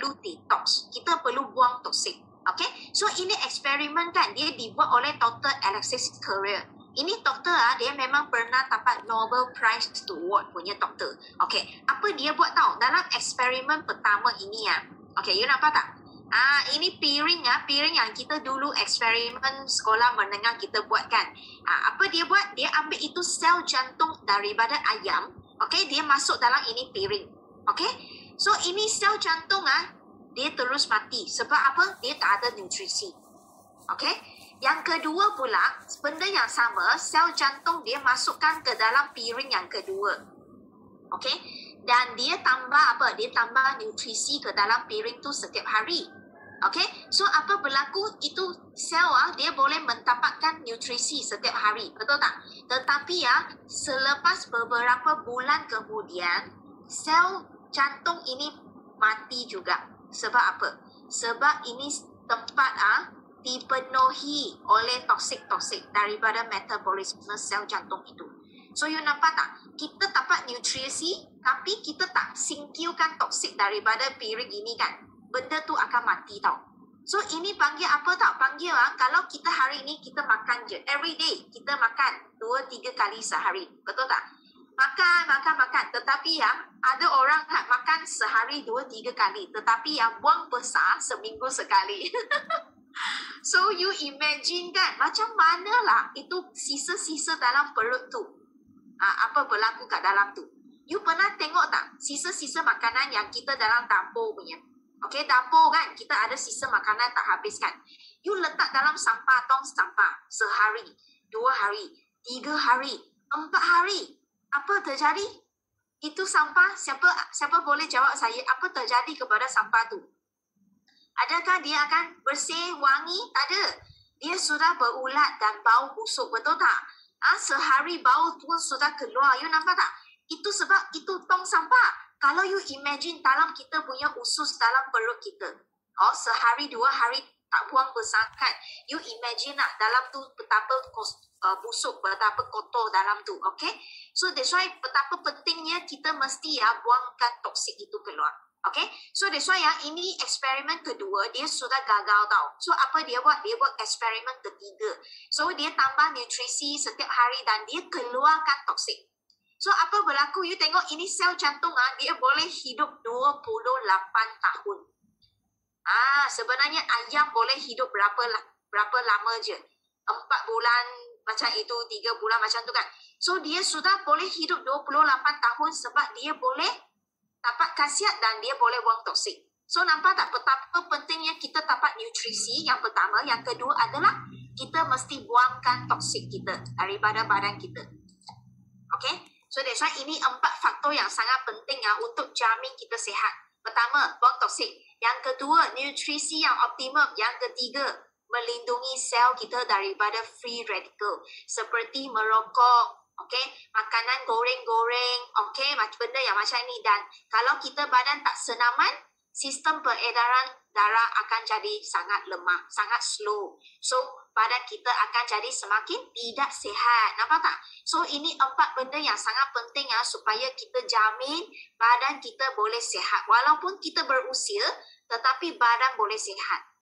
perlu detox. Kita perlu buang toksik. Okay? So ini eksperimen kan, dia dibuat oleh Dr. Alexis Carrel. Ini doktor dia memang pernah dapat Nobel Prize Award punya doktor. Okay, apa dia buat tahu dalam eksperimen pertama ini Okay, you nampak tak? Ini piring piring yang kita dulu eksperimen sekolah menengah kita buat kan. Apa dia buat? Dia ambil itu sel jantung daripada ayam. Okay, dia masuk dalam ini piring. Okay, so ini sel jantung dia terus mati. Sebab apa? Dia tak ada nutrisi. Okay. Yang kedua pula, benda yang sama, sel jantung dia masukkan ke dalam piring yang kedua. Okay? Dan dia tambah apa? Dia tambah nutrisi ke dalam piring tu setiap hari. Okay? So, apa berlaku? Itu sel dia boleh mendapatkan nutrisi setiap hari. Betul tak? Tetapi selepas beberapa bulan kemudian, sel jantung ini mati juga. Sebab apa? Sebab ini tempat dipenuhi oleh toksik-toksik daripada metabolisme sel jantung itu. So, you nampak tak? Kita dapat nutrisi, tapi kita tak singkirkan toksik daripada piring ini kan. Benda tu akan mati tau. So, ini panggil apa tau? Panggil kalau kita hari ini kita makan je. Every day kita makan 2-3 kali sehari. Betul tak? Makan. Tetapi ada orang makan sehari 2-3 kali. Tetapi buang besar seminggu sekali. So you imagine kan macam mana lah itu sisa-sisa dalam perut tu. Apa berlaku kat dalam tu. You pernah tengok tak sisa-sisa makanan yang kita dalam dapur punya. Okay, dapur kan kita ada sisa makanan tak habis kan. You letak dalam sampah, tong sampah sehari, 2 hari, 3 hari, 4 hari. Apa terjadi? Itu sampah, siapa boleh jawab saya apa terjadi kepada sampah tu? Adakah dia akan bersih, wangi? Tak ada. Dia sudah berulat dan bau busuk. Betul tak? Sehari bau tu sudah keluar. You nampak tak? Itu sebab itu tong sampah. Kalau you imagine dalam kita punya usus dalam perut kita. Sehari 2 hari tak buang besar kan. You imagine dalam tu betapa busuk, betapa kotor dalam tu. Okay? So that's why betapa pentingnya kita mesti buangkan toksik itu keluar. Okay, so that's why ini eksperimen kedua dia sudah gagal tau. So apa dia buat? Dia buat eksperimen ketiga. So dia tambah nutrisi setiap hari dan dia keluarkan toksik. So apa berlaku? You tengok ini sel jantung dia boleh hidup 28 tahun. Sebenarnya ayam boleh hidup berapa lama je? 4 bulan macam itu, 3 bulan macam tu kan. So dia sudah boleh hidup 28 tahun sebab dia boleh dapat khasiat dan dia boleh buang toksik. So nampak tak betapa pentingnya kita dapat nutrisi yang pertama. Yang kedua adalah kita mesti buangkan toksik kita daripada badan kita. Okay? So that's why ini 4 faktor yang sangat penting untuk jamin kita sihat. Pertama, buang toksik. Yang kedua, nutrisi yang optimum. Yang ketiga, melindungi sel kita daripada free radical. Seperti merokok, okay, makanan goreng-goreng, okay, benda yang macam ni. Dan kalau kita badan tak senaman, sistem peredaran darah akan jadi sangat lemah, sangat slow. So, badan kita akan jadi semakin tidak sihat. Nampak tak? So, ini 4 benda yang sangat penting supaya kita jamin badan kita boleh sihat. Walaupun kita berusia, tetapi badan boleh sihat.